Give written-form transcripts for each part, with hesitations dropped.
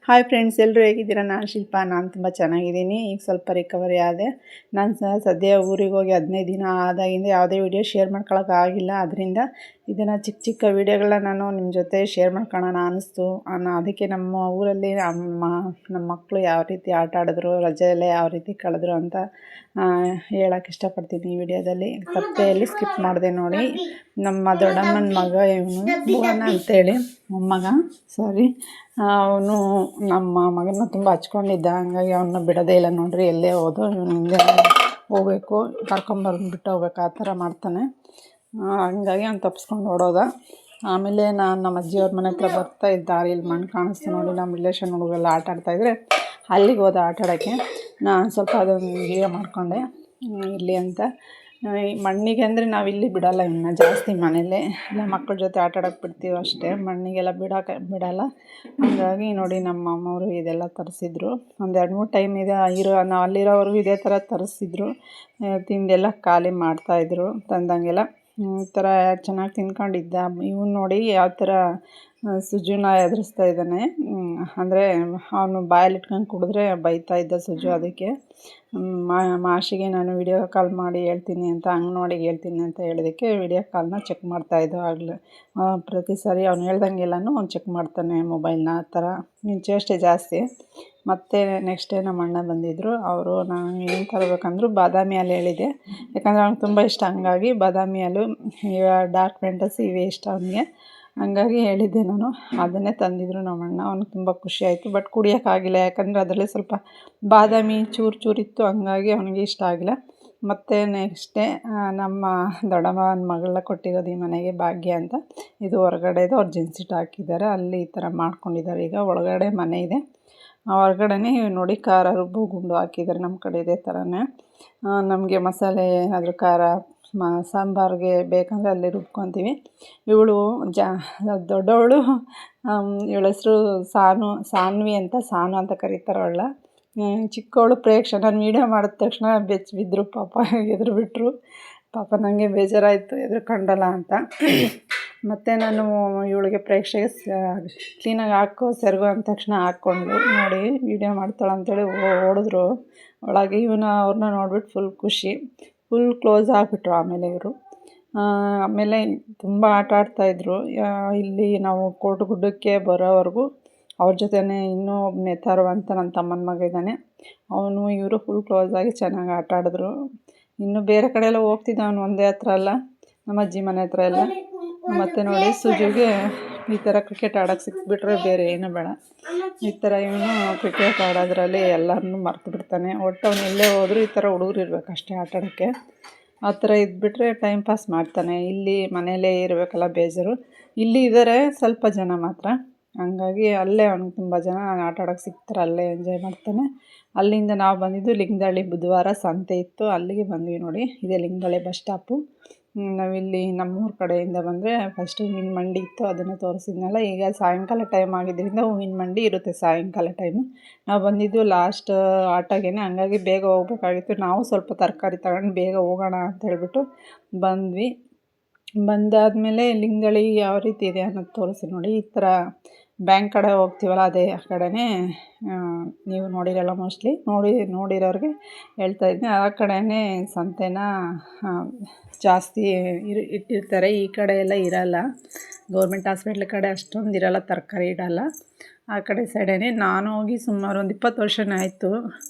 Hi friends, ಎಲ್ಲರೂ ಹೇಗಿದ್ದೀರಾ? ನಾನು ಶಿಲ್ಪಾ. ನಾನು ತುಂಬ ಚೆನ್ನಾಗಿದ್ದೀನಿ. ಈಗ ಸ್ವಲ್ಪ ರಿಕವರಿ ಆದೆ. ನಾನು ಸದ್ಯ ಊರಿಗೆ ಹೋಗಿ 15 ದಿನ ಆದಾಗಿಂದ ಯಾವುದೇ ವಿಡಿಯೋ ಶೇರ್ ಮಾಡ್ಕೊಳ್ಳೋಕ್ಕಾಗಿಲ್ಲ. ಅದರಿಂದ ಇದನ್ನು ಚಿಕ್ಕ ಚಿಕ್ಕ ವೀಡಿಯೋಗಳನ್ನ ನಾನು ನಿಮ್ಮ ಜೊತೆ ಶೇರ್ ಮಾಡ್ಕೊಳ್ಳೋಣ ಅನ್ನಿಸ್ತು. ಅದಕ್ಕೆ ನಮ್ಮ ಊರಲ್ಲಿ ನಮ್ಮ ಮಕ್ಕಳು ಯಾವ ರೀತಿ ಆಟ ಆಡಿದ್ರು, ರಜೆಯಲ್ಲೇ ಯಾವ ರೀತಿ ಕಳೆದ್ರು ಅಂತ ಹೇಳೋಕ್ಕೆ ಇಷ್ಟಪಡ್ತೀನಿ ಈ ವಿಡಿಯೋದಲ್ಲಿ. ತಪ್ಪೆಯಲ್ಲಿ ಸ್ಕಿಪ್ ಮಾಡಿದೆ ನೋಡಿ. ನಮ್ಮ ದೊಡ್ಡಮ್ಮನ ಮಗ ಇವನು ಭುವನ ಅಂತೇಳಿ ಮೊಮ್ಮಗ, ಸಾರಿ. ಅವನು ನಮ್ಮ ಮಗನ ತುಂಬ ಹಚ್ಕೊಂಡಿದ್ದ. ಹಂಗಾಗಿ ಅವನ್ನ ಬಿಡೋದೇ ಇಲ್ಲ ನೋಡ್ರಿ. ಎಲ್ಲೇ ಹೋದು ಇವನು ಹಿಂದೆ ಹೋಗಬೇಕು, ಕರ್ಕೊಂಬರ್ಬಿಟ್ಟು ಹೋಗ್ಬೇಕು, ಆ ಥರ ಮಾಡ್ತಾನೆ. ಹಂಗಾಗಿ ಅವ್ನು ತಪ್ಪಿಸ್ಕೊಂಡು ಓಡೋದ. ಆಮೇಲೆ ನಾನು ನಮ್ಮ ಅಜ್ಜಿಯವ್ರ ಮನೆ ಹತ್ರ ಬರ್ತಾ ಇದ್ದ ದಾರಿಯಲ್ಲಿ ಮಣ್ಣು ಕಾಣಿಸ್ತು ನೋಡಿ. ನಮ್ಮ ರಿಲೇಷನ್ ಹುಡುಗೆಲ್ಲ ಆಟ ಆಡ್ತಾಯಿದ್ರೆ ಅಲ್ಲಿಗೆ ಹೋದ ಆಟ ಆಡೋಕ್ಕೆ. ನಾನು ಸ್ವಲ್ಪ ಅದೊಂದು ವಿಡಿಯೋ ಮಾಡಿಕೊಂಡೆ ಇರಲಿ ಅಂತ. ಈ ಮಣ್ಣಿಗೆ ಅಂದರೆ ನಾವಿಲ್ಲಿ ಬಿಡೋಲ್ಲ, ಇನ್ನು ಜಾಸ್ತಿ ಮನೇಲೇ ಇಲ್ಲ ಮಕ್ಕಳ ಜೊತೆ ಆಟ ಆಡೋಕ್ಕೆ ಬಿಡ್ತೀವಿ ಅಷ್ಟೇ. ಮಣ್ಣಿಗೆಲ್ಲ ಬಿಡೋಲ್ಲ. ಹಾಗಾಗಿ ನೋಡಿ ನಮ್ಮ ಅಮ್ಮವರು ಇದೆಲ್ಲ ತರಿಸಿದ್ರು. ಒಂದು 2-3 ಟೈಮ್ ನಾವು ಅಲ್ಲಿರೋವರೆಗೂ ಇದೇ ಥರ ತರಿಸಿದ್ರು. ತಿಂದೆಲ್ಲ ಖಾಲಿ ಮಾಡ್ತಾಯಿದ್ರು ತಂದಂಗೆಲ್ಲ. ಈ ಥರ ಚೆನ್ನಾಗಿ ತಿನ್ಕೊಂಡಿದ್ದ. ಇವನು ನೋಡಿ ಯಾವ ಥರ ಸುಜುನ ಎದುರಿಸ್ತಾ ಇದ್ದಾನೆ. ಅಂದರೆ ಅವನು ಬಾಯಲ್ಲಿ ಇಟ್ಕೊಂಡು ಕುಡಿದ್ರೆ ಬೈತಾ ಇದ್ದ ಸುಜು. ಅದಕ್ಕೆ ಮಾಷಿಗೆ ನಾನು ವಿಡಿಯೋ ಕಾಲ್ ಮಾಡಿ ಹೇಳ್ತೀನಿ ಅಂತ, ಅಂಗನವಾಡಿಗೆ ಹೇಳ್ತೀನಿ ಅಂತ ಹೇಳಿದ್ದಕ್ಕೆ ವಿಡಿಯೋ ಕಾಲ್ನ ಚೆಕ್ ಮಾಡ್ತಾಯಿದ್ದು. ಆಗಲೇ ಪ್ರತಿ ಸಾರಿ ಅವ್ನು ಹೇಳ್ದಂಗೆಲ್ಲನೂ ಅವ್ನು ಚೆಕ್ ಮಾಡ್ತಾನೆ ಮೊಬೈಲ್ನ. ಆ ಥರ ಚೇಷ್ಟೆ ಜಾಸ್ತಿ. ಮತ್ತು ನೆಕ್ಸ್ಟ್ ಡೇ ನಮ್ಮ ಅಣ್ಣ ಬಂದಿದ್ದರು. ಅವರು ನಾನು ಏನು ತರಬೇಕಂದ್ರು ಬಾದಾಮಿ ಹಾಲು ಹೇಳಿದೆ, ಯಾಕಂದರೆ ಅವ್ನಿಗೆ ತುಂಬ ಇಷ್ಟ. ಹಂಗಾಗಿ ಬಾದಾಮಿ ಹಾಲು, ಡಾರ್ಕ್ ಫ್ಯಾಂಟಸಿ ಇವೇ ಇಷ್ಟ ಅವನಿಗೆ. ಹಂಗಾಗಿ ಹೇಳಿದ್ದೆ ನಾನು. ಅದನ್ನೇ ತಂದಿದ್ರು ನಮ್ಮ ಅಣ್ಣ. ಅವ್ನಿಗೆ ತುಂಬ ಖುಷಿ ಆಯಿತು. ಬಟ್ ಕುಡಿಯೋಕ್ಕಾಗಿಲ್ಲ, ಯಾಕಂದರೆ ಅದರಲ್ಲಿ ಸ್ವಲ್ಪ ಬಾದಾಮಿ ಚೂರಿತ್ತು. ಹಂಗಾಗಿ ಅವನಿಗೆ ಇಷ್ಟ ಆಗಿಲ್ಲ. ಮತ್ತು ನೆಕ್ಸ್ಟ್ ಡೇ ನಮ್ಮ ದೊಡ್ಡಮ್ಮನ ಮಗಳನ್ನ ಕೊಟ್ಟಿರೋದು ಈ ಮನೆಗೆ, ಭಾಗ್ಯ ಅಂತ. ಇದು ಹೊರಗಡೆದು ಅವ್ರು ಜೆನ್ಸಿಟ್ ಹಾಕಿದ್ದಾರೆ. ಅಲ್ಲಿ ಈ ಥರ ಮಾಡ್ಕೊಂಡಿದ್ದಾರೆ. ಈಗ ಒಳಗಡೆ ಮನೆ ಇದೆ, ಹೊರಗಡೆನೇ ನೋಡಿ ಖಾರ ರುಬ್ಬು ಗುಂಡು ಹಾಕಿದ್ದಾರೆ. ನಮ್ಮ ಕಡೆ ಇದೇ ಥರನೇ. ನಮಗೆ ಮಸಾಲೆ ಏನಾದರೂ ಖಾರ ಸಾಂಬಾರಿಗೆ ಬೇಕಂದರೆ ಅಲ್ಲಿ ರುಬ್ಕೊತೀವಿ. ಇವಳು ದೊಡ್ಡವಳು, ಇವಳ ಹೆಸರು ಸಾನ್ವಿ ಅಂತ, ಸಾನು ಅಂತ ಕರೀತಾರೆ ಅವಳ. ಚಿಕ್ಕವಳು ಪ್ರೇಕ್ಷ. ನಾನು ವೀಡಿಯೋ ಮಾಡಿದ ತಕ್ಷಣ ಬಿದ್ದರು ಪಾಪ, ಎದುರುಬಿಟ್ರು ಪಾಪ. ನನಗೆ ಬೇಜಾರಾಯಿತು ಎದುರುಕೊಂಡಲ್ಲ ಅಂತ. ಮತ್ತು ನಾನು ಇವಳಿಗೆ ಪ್ರೇಕ್ಷೆಗೆ ಕ್ಲೀನಾಗಿ ಹಾಕೋ ಸೆರಗು ಅಂದ ತಕ್ಷಣ ಹಾಕ್ಕೊಂಡು ನೋಡಿ ವೀಡಿಯೋ ಮಾಡ್ತಾಳೆ ಅಂತೇಳಿ ಓಡಿದ್ರು ಒಳಗೆ. ಅವ್ರನ್ನ ನೋಡ್ಬಿಟ್ಟು ಫುಲ್ ಖುಷಿ, ಫುಲ್ ಕ್ಲೋಸ್ ಆಗಿಬಿಟ್ರು ಆಮೇಲೆ ಇವರು. ಆಮೇಲೆ ತುಂಬ ಆಟ ಆಡ್ತಾಯಿದ್ರು. ಇಲ್ಲಿ ನಾವು ಕೋಟಗುಡ್ಡಕ್ಕೆ ಬರೋವರೆಗೂ ಅವ್ರ ಜೊತೆನೇ ಇನ್ನೂ ಒಬ್ಬನೇ ಥರ್ವ ಅಂತ ನನ್ನ ತಮ್ಮನ ಮಗ ಇದ್ದಾನೆ, ಅವನು ಇವರು ಫುಲ್ ಕ್ಲೋಸ್ ಆಗಿ ಚೆನ್ನಾಗಿ ಆಟ ಆಡಿದ್ರು. ಇನ್ನು ಬೇರೆ ಕಡೆ ಎಲ್ಲ ಹೋಗ್ತಿದ್ದ ಅವನು, ಒಂದೇ ಹತ್ರ ಅಲ್ಲ, ನಮ್ಮ ಅಜ್ಜಿ ಮನೆ ಹತ್ರ ಎಲ್ಲ. ಮತ್ತು ನೋಡಿ ಸುಜುಗೆ ಈ ಥರ ಕ್ರಿಕೆಟ್ ಆಡೋಕ್ಕೆ ಸಿಕ್ಬಿಟ್ರೆ ಬೇರೆ ಏನೂ ಬೇಡ. ಈ ಥರ ಇವನು ಕ್ರಿಕೆಟ್ ಆಡೋದ್ರಲ್ಲಿ ಎಲ್ಲರನ್ನೂ ಮರ್ತು ಬಿಡ್ತಾನೆ. ಒಟ್ಟು ಅವನು ಎಲ್ಲೇ ಹೋದರೂ ಈ ಥರ ಹುಡುಗರು ಇರಬೇಕು ಅಷ್ಟೇ ಆಟ ಆಡೋಕ್ಕೆ. ಆ ಥರ ಇದ್ಬಿಟ್ರೆ ಟೈಮ್ ಪಾಸ್ ಮಾಡ್ತಾನೆ. ಇಲ್ಲಿ ಮನೆಯಲ್ಲೇ ಇರಬೇಕಲ್ಲ, ಬೇಜಾರು. ಇಲ್ಲಿ ಇದ್ದಾರೆ ಸ್ವಲ್ಪ ಜನ ಮಾತ್ರ. ಹಂಗಾಗಿ ಅಲ್ಲೇ ಅವ್ನಿಗೆ ತುಂಬ ಜನ ಆಟ ಆಡೋಕ್ಕೆ ಸಿಗ್ತಾರೆ, ಅಲ್ಲೇ ಎಂಜಾಯ್ ಮಾಡ್ತಾನೆ. ಅಲ್ಲಿಂದ ನಾವು ಬಂದಿದ್ದು ಲಿಂಗದಳ್ಳಿ. ಬುಧವಾರ ಸಂತೆ ಇತ್ತು, ಅಲ್ಲಿಗೆ ಬಂದ್ವಿ ನೋಡಿ. ಇದೇ ಲಿಂಗದಳ್ಳಿ ಬಸ್ ಸ್ಟಾಪು. ನಾವಿಲ್ಲಿ ನಮ್ಮೂರ ಕಡೆಯಿಂದ ಬಂದರೆ ಫಸ್ಟು ಹೂವಿನ ಮಂಡಿ ಇತ್ತು, ಅದನ್ನು ತೋರಿಸಿದ್ನಲ್ಲ. ಈಗ ಸಾಯಂಕಾಲ ಟೈಮ್ ಆಗಿದ್ದರಿಂದ ಹೂವಿನ ಮಂಡಿ ಇರುತ್ತೆ ಸಾಯಂಕಾಲ ಟೈಮು. ನಾವು ಬಂದಿದ್ದು ಲಾಸ್ಟ್ ಆಟೋಗೇನೆ, ಹಂಗಾಗಿ ಬೇಗ ಹೋಗ್ಬೇಕಾಗಿತ್ತು. ನಾವು ಸ್ವಲ್ಪ ತರಕಾರಿ ತಗೊಂಡು ಬೇಗ ಹೋಗೋಣ ಅಂತ ಹೇಳ್ಬಿಟ್ಟು ಬಂದ್ವಿ. ಬಂದಾದಮೇಲೆ ಲಿಂಗದಳ್ಳಿ ಯಾವ ರೀತಿ ಇದೆ ಅನ್ನೋದು ತೋರಿಸಿ ನೋಡಿ. ಈ ಥರ ಬ್ಯಾಂಕ್ ಕಡೆ ಹೋಗ್ತೀವಲ್ಲ, ಅದೇ ಕಡೆನೇ. ನೀವು ನೋಡಿರಲ್ಲ, ಮೋಸ್ಟ್ಲಿ ನೋಡಿರೋರಿಗೆ ಹೇಳ್ತಾ ಇದ್ದೀನಿ. ಆ ಕಡೆನೇ ಸಂತೆನ ಜಾಸ್ತಿ ಇಟ್ಟಿರ್ತಾರೆ. ಈ ಕಡೆ ಎಲ್ಲ ಇರೋಲ್ಲ, ಗೌರ್ಮೆಂಟ್ ಹಾಸ್ಪಿಟ್ಲ್ ಕಡೆ ಅಷ್ಟೊಂದು ಇರೋಲ್ಲ, ತರಕಾರಿ ಇಡೋಲ್ಲ. ಆ ಕಡೆ ಸೈಡೇ. ನಾನು ಹೋಗಿ ಸುಮಾರು ಒಂದು 20 ವರ್ಷನೇ ಆಯಿತು.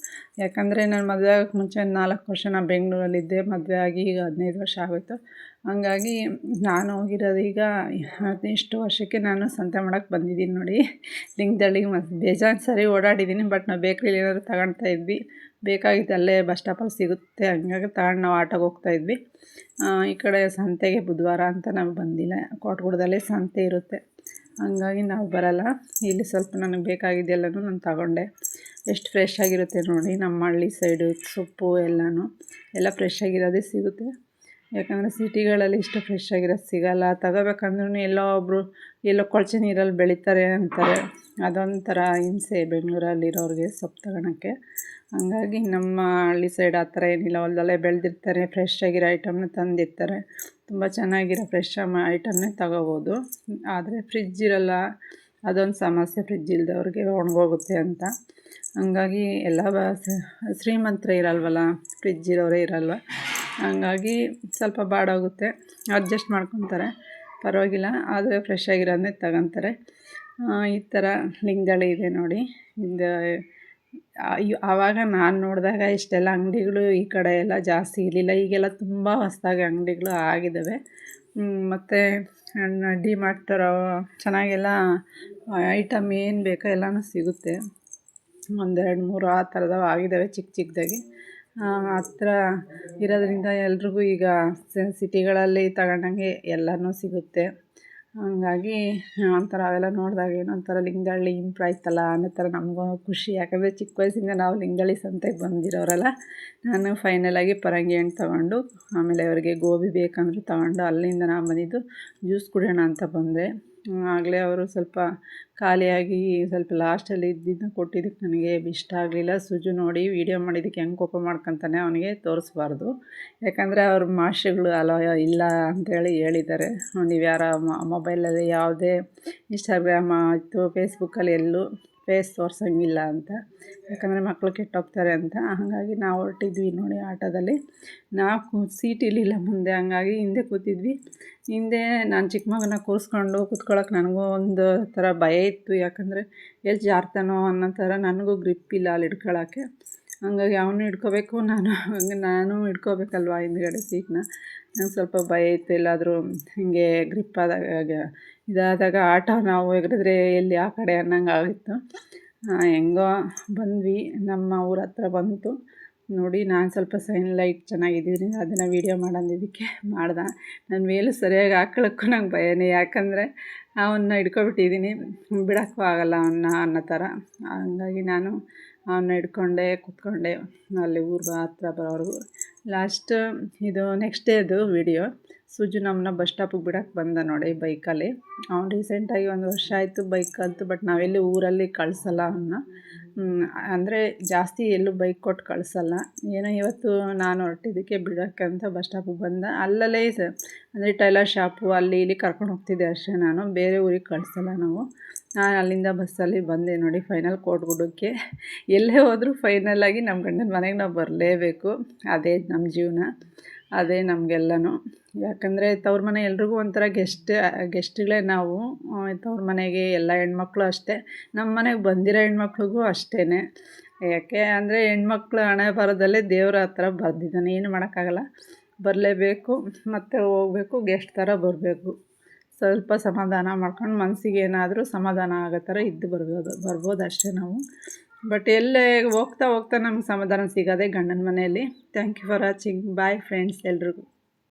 ಯಾಕಂದರೆ ನಾನು ಮದುವೆ ಆಗೋಕ್ಕೆ ಮುಂಚೆ 4 ವರ್ಷ ನಾನು ಬೆಂಗಳೂರಲ್ಲಿದ್ದೆ. ಮದುವೆ ಆಗಿ ಈಗ 15 ವರ್ಷ ಆಗೋಯ್ತು. ಹಂಗಾಗಿ ನಾನು ಹೋಗಿರೋದು ಈಗ ಇಷ್ಟು ವರ್ಷಕ್ಕೆ ನಾನು ಸಂತೆ ಮಾಡೋಕ್ಕೆ ಬಂದಿದ್ದೀನಿ ನೋಡಿ. ಲಿಂಗದಳ್ಳಿಗೆ ಬೇಜಾನ್ ಸರಿ ಓಡಾಡಿದ್ದೀನಿ. ಬಟ್ ನಾವು ಬೇಕ್ರಿಲಿ ಏನಾದರೂ ತಗೊಳ್ತಾ ಇದ್ವಿ, ಬೇಕಾಗಿತ್ತು ಅಲ್ಲೇ ಬಸ್ ಸ್ಟಾಪಲ್ಲಿ ಸಿಗುತ್ತೆ. ಹಂಗಾಗಿ ತಗೊಂಡು ನಾವು ಆಟೋಗೆ ಹೋಗ್ತಾಯಿದ್ವಿ. ಈ ಕಡೆ ಸಂತೆಗೆ ಬುಧವಾರ ಅಂತ ನಾವು ಬಂದಿಲ್ಲ. ಕೋಟಗುಡದಲ್ಲೇ ಸಂತೆ ಇರುತ್ತೆ, ಹಂಗಾಗಿ ನಾವು ಬರೋಲ್ಲ. ಇಲ್ಲಿ ಸ್ವಲ್ಪ ನನಗೆ ಬೇಕಾಗಿದ್ದೆಲ್ಲನೂ ನಾನು ತಗೊಂಡೆ. ಎಷ್ಟು ಫ್ರೆಶ್ ಆಗಿರುತ್ತೆ ನೋಡಿ. ನಮ್ಮ ಹಳ್ಳಿ ಸೈಡು ಸೊಪ್ಪು ಎಲ್ಲ ಫ್ರೆಶ್ ಆಗಿರೋದೇ ಸಿಗುತ್ತೆ. ಯಾಕಂದರೆ ಸಿಟಿಗಳಲ್ಲಿ ಇಷ್ಟು ಫ್ರೆಶ್ ಆಗಿರೋದು ಸಿಗೋಲ್ಲ. ತಗೋಬೇಕಂದ್ರೂ ಎಲ್ಲೋ ಕೊಳಚೆ ನೀರಲ್ಲಿ ಬೆಳೀತಾರೆ ಅಂತಾರೆ. ಅದೊಂಥರ ಹಿಂಸೆ ಬೆಂಗಳೂರಲ್ಲಿರೋರಿಗೆ ಸೊಪ್ಪು ತಗೊಳಕ್ಕೆ. ಹಂಗಾಗಿ ನಮ್ಮ ಹಳ್ಳಿ ಸೈಡ್ ಆ ಥರ ಏನಿಲ್ಲ, ಹೊಲದಲ್ಲೇ ಬೆಳೆದಿರ್ತಾರೆ, ಫ್ರೆಶ್ ಆಗಿರೋ ಐಟಮ್ನ ತಂದಿರ್ತಾರೆ. ತುಂಬ ಚೆನ್ನಾಗಿರೋ ಫ್ರೆಶ್ ಐಟಮ್ನೇ ತಗೋಬೋದು. ಆದರೆ ಫ್ರಿಜ್ ಇರೋಲ್ಲ, ಅದೊಂದು ಸಮಸ್ಯೆ ಫ್ರಿಜ್ ಇಲ್ದವ್ರಿಗೆ ಒಣಗೋಗುತ್ತೆ ಅಂತ. ಹಂಗಾಗಿ ಎಲ್ಲ ಶ್ರೀಮಂತರೇ ಇರಲ್ವಲ್ಲ, ಫ್ರಿಜ್ ಇರೋರೇ ಇರಲ್ವ, ಹಂಗಾಗಿ ಸ್ವಲ್ಪ ಬಾಡೋಗುತ್ತೆ, ಅಡ್ಜಸ್ಟ್ ಮಾಡ್ಕೊತಾರೆ, ಪರವಾಗಿಲ್ಲ. ಆದರೆ ಫ್ರೆಶ್ ಆಗಿರೋದನ್ನೇ ತಗೊತಾರೆ. ಈ ಥರ ಲಿಂಗದಳ್ಳಿ ಇದೆ ನೋಡಿ. ಇದು ಆವಾಗ ನಾನು ನೋಡಿದಾಗ ಇಷ್ಟೆಲ್ಲ ಅಂಗಡಿಗಳು ಈ ಕಡೆ ಎಲ್ಲ ಜಾಸ್ತಿ ಇರಲಿಲ್ಲ. ಈಗೆಲ್ಲ ತುಂಬ ಹೊಸದಾಗಿ ಅಂಗಡಿಗಳು ಆಗಿದ್ದಾವೆ. ಮತ್ತು ಡಿಮಾರ್ಟ್ ಥರ ಚೆನ್ನಾಗೆಲ್ಲ ಐಟಮ್ ಏನು ಬೇಕೋ ಎಲ್ಲನೂ ಸಿಗುತ್ತೆ. 1, 2, 3 ಆ ಥರದವು ಆಗಿದ್ದಾವೆ ಚಿಕ್ಕ ಚಿಕ್ಕದಾಗಿ. ಹತ್ರ ಇರೋದ್ರಿಂದ ಎಲ್ರಿಗೂ ಈಗ ಸಿಟಿಗಳಲ್ಲಿ ತಗೊಂಡಂಗೆ ಎಲ್ಲನೂ ಸಿಗುತ್ತೆ. ಹಂಗಾಗಿ ಒಂಥರ ಅವೆಲ್ಲ ನೋಡಿದಾಗ ಏನೊಂಥರ ಲಿಂಗದಳ್ಳಿ ಇಂಪ್ರೂವ್ ಆಯ್ತಲ್ಲ ಅನ್ನೋ ಥರ ನಮಗೂ ಖುಷಿ. ಯಾಕಂದರೆ ಚಿಕ್ಕ ವಯಸ್ಸಿಂದ ನಾವು ಲಿಂಗದಳ್ಳಿ ಸಂತೆಗೆ ಬಂದಿರೋರಲ್ಲ. ನಾನು ಫೈನಲಾಗಿ ಪರಂಗಿ ಹಣ್ಣು ತೊಗೊಂಡು, ಆಮೇಲೆ ಅವರಿಗೆ ಗೋಬಿ ಬೇಕಂದ್ರು ತೊಗೊಂಡು, ಅಲ್ಲಿಂದ ನಾನು ಬಂದಿದ್ದು ಜ್ಯೂಸ್ ಕುಡಿಯೋಣ ಅಂತ ಬಂದೆ. ಆಗಲೇ ಅವರು ಸ್ವಲ್ಪ ಖಾಲಿಯಾಗಿ ಸ್ವಲ್ಪ ಲಾಸ್ಟಲ್ಲಿ ಇದ್ದಿದ್ದನ್ನ ಕೊಟ್ಟಿದ್ದಕ್ಕೆ ನನಗೆ ಇಷ್ಟ ಆಗಲಿಲ್ಲ. ಸುಜು ನೋಡಿ ವೀಡಿಯೋ ಮಾಡಿದ್ದಕ್ಕೆ ಹೆಂಗೆ ಕೋಪ ಮಾಡ್ಕೊತಾನೆ, ಅವನಿಗೆ ತೋರಿಸ್ಬಾರ್ದು. ಯಾಕಂದರೆ ಅವ್ರ ಮಾಷೆಗಳು ಅಲೋ ಇಲ್ಲ ಅಂಥೇಳಿ ಹೇಳಿದ್ದಾರೆ. ನೀವು ಯಾರ ಮೊಬೈಲಲ್ಲಿ ಯಾವುದೇ ಇನ್ಸ್ಟಾಗ್ರಾಮ್ ಆಯಿತು, ಫೇಸ್ಬುಕ್ಕಲ್ಲಿ ಎಲ್ಲೂ ಫೇಸ್ ತೋರ್ಸೋಂಗಿಲ್ಲ ಅಂತ, ಯಾಕಂದರೆ ಮಕ್ಕಳು ಕೆಟ್ಟೋಗ್ತಾರೆ ಅಂತ. ಹಾಗಾಗಿ ನಾವು ಹೊರಟಿದ್ವಿ ನೋಡಿ ಆಟೋದಲ್ಲಿ. ನಾವು ಸೀಟ್ ಇರಲಿಲ್ಲ ಮುಂದೆ, ಹಂಗಾಗಿ ಹಿಂದೆ ಕೂತಿದ್ವಿ. ಹಿಂದೆ ನಾನು ಚಿಕ್ಕ ಮಗನ ಕೂರಿಸ್ಕೊಂಡು ಕೂತ್ಕೊಳ್ಳೋಕೆ ನನಗೂ ಒಂದು ಥರ ಭಯ ಇತ್ತು. ಯಾಕಂದರೆ ಎಲ್ಲಿ ಜಾರ್ತಾನೋ ಅನ್ನೋ ಥರ, ನನಗೂ ಗ್ರಿಪ್ ಇಲ್ಲ ಅಲ್ಲಿ ಹಿಡ್ಕೊಳ್ಳೋಕ್ಕೆ. ಹಂಗಾಗಿ ಅವನು ಹಿಡ್ಕೋಬೇಕು, ನಾನು ಹಿಡ್ಕೋಬೇಕಲ್ವ ಹಿಂದ್ಗಡೆ ಸೀಟನ್ನ. ನಂಗೆ ಸ್ವಲ್ಪ ಭಯ ಇತ್ತು, ಎಲ್ಲಾದರೂ ಹೀಗೆ ಗ್ರಿಪ್ ಆದಾಗ ಇದಾದಾಗ ಆಟೋ ನಾವು ಎಗರಿದ್ರೆ ಎಲ್ಲಿ ಆ ಕಡೆ ಅನ್ನಂಗೆ ಆಗಿತ್ತು. ಹೆಂಗೋ ಬಂದ್ವಿ, ನಮ್ಮ ಊರ ಹತ್ರ ಬಂತು ನೋಡಿ. ನಾನು ಸ್ವಲ್ಪ ಸೈನ್ ಲೈಟ್ ಚೆನ್ನಾಗಿದ್ದರಿಂದ ಅದನ್ನು ವೀಡಿಯೋ ಮಾಡೋದಿದ್ದಕ್ಕೆ ಮಾಡ್ದೆ. ನನ್ನ ಮೇಲೂ ಸರಿಯಾಗಿ ಹಾಕೊಳ್ಳೋಕ್ಕೂ ನಂಗೆ ಭಯನೇ, ಯಾಕಂದರೆ ಅವನ್ನ ಹಿಡ್ಕೊಬಿಟ್ಟಿದ್ದೀನಿ, ಬಿಡೋಕ್ಕೂ ಆಗೋಲ್ಲ ಅವನ್ನ ಅನ್ನೋ ಥರ. ಹಂಗಾಗಿ ನಾನು ಅವನ್ನ ಹಿಡ್ಕೊಂಡೆ ಕೂತ್ಕೊಂಡೆ ಅಲ್ಲಿ ಊರು ಹತ್ರ ಬರೋವರೆಗೂ. ಲಾಸ್ಟ್ ಇದು ನೆಕ್ಸ್ಟ್ ಡೇದು ವೀಡಿಯೋ. ಸುಜು ನಮ್ಮನ್ನ ಬಸ್ ಸ್ಟಾಪಿಗೆ ಬಿಡೋಕ್ಕೆ ಬಂದ ನೋಡಿ ಬೈಕಲ್ಲಿ. ಅವ್ನು ರೀಸೆಂಟಾಗಿ 1 ವರ್ಷ ಆಯಿತು ಬೈಕ್ ಕಲಿತು. ಬಟ್ ನಾವೆಲ್ಲಿ ಊರಲ್ಲಿ ಕಳಿಸಲ್ಲ ಅವನ್ನ, ಅಂದರೆ ಜಾಸ್ತಿ ಎಲ್ಲೂ ಬೈಕ್ ಕೊಟ್ಟು ಕಳಿಸಲ್ಲ. ಏನೋ ಇವತ್ತು ನಾನು ಹೊರಟಿದ್ದಕ್ಕೆ ಬಿಡೋಕ್ಕಂತ ಬಸ್ ಸ್ಟಾಪಿಗೆ ಬಂದ. ಅಲ್ಲಲ್ಲೇ ಅಂದರೆ ಟೈಲರ್ ಶಾಪು ಅಲ್ಲಿ ಇಲ್ಲಿ ಕರ್ಕೊಂಡು ಹೋಗ್ತಿದ್ದೆ ಅಷ್ಟೇ, ನಾನು ಬೇರೆ ಊರಿಗೆ ಕಳಿಸಲ್ಲ ನಾವು. ನಾನು ಅಲ್ಲಿಂದ ಬಸ್ಸಲ್ಲಿ ಬಂದೆ ನೋಡಿ ಫೈನಲ್ ಕೋಟಗುಡ್ಡಕ್ಕೆ. ಎಲ್ಲೇ ಹೋದರೂ ಫೈನಲಾಗಿ ನಮ್ಮ ಗಂಡನ ಮನೆಗೆ ನಾವು ಬರಲೇಬೇಕು. ಅದೇ ನಮ್ಮ ಜೀವನ, ಅದೇ ನಮಗೆಲ್ಲನೂ. ಯಾಕಂದರೆ ತವ್ರ ಮನೆ ಎಲ್ರಿಗೂ ಒಂಥರ ಗೆಸ್ಟ್ಗಳೇ ನಾವು. ತವ್ರ ಮನೆಗೆ ಎಲ್ಲ ಹೆಣ್ಮಕ್ಳು ಅಷ್ಟೇ, ನಮ್ಮ ಮನೆಗೆ ಬಂದಿರೋ ಹೆಣ್ಮಕ್ಳಿಗೂ ಅಷ್ಟೇ. ಯಾಕೆ ಅಂದರೆ ಹೆಣ್ಮಕ್ಳು ಹಣೆ ಬರೋದಲ್ಲೇ ದೇವ್ರ ಹತ್ರ ಬರ್ದಿದ್ದಾನೆ, ಏನು ಮಾಡೋಕ್ಕಾಗಲ್ಲ, ಬರಲೇಬೇಕು. ಮತ್ತು ಹೋಗಬೇಕು, ಗೆಸ್ಟ್ ಥರ ಬರಬೇಕು. ಸ್ವಲ್ಪ ಸಮಾಧಾನ ಮಾಡ್ಕೊಂಡು ಮನಸ್ಸಿಗೆ ಏನಾದರೂ ಸಮಾಧಾನ ಆಗೋ ಥರ ಇದ್ದು ಬರ್ಬೋದು ಅಷ್ಟೇ ನಾವು. ಬಟ್ ಎಲ್ಲೇ ಹೋಗ್ತಾ ನಮ್ಗೆ ಸಮಾಧಾನ ಸಿಗೋದೇ ಗಂಡನ ಮನೆಯಲ್ಲಿ. Thank you for watching. Bye friends ಎಲ್ರಿಗೂ.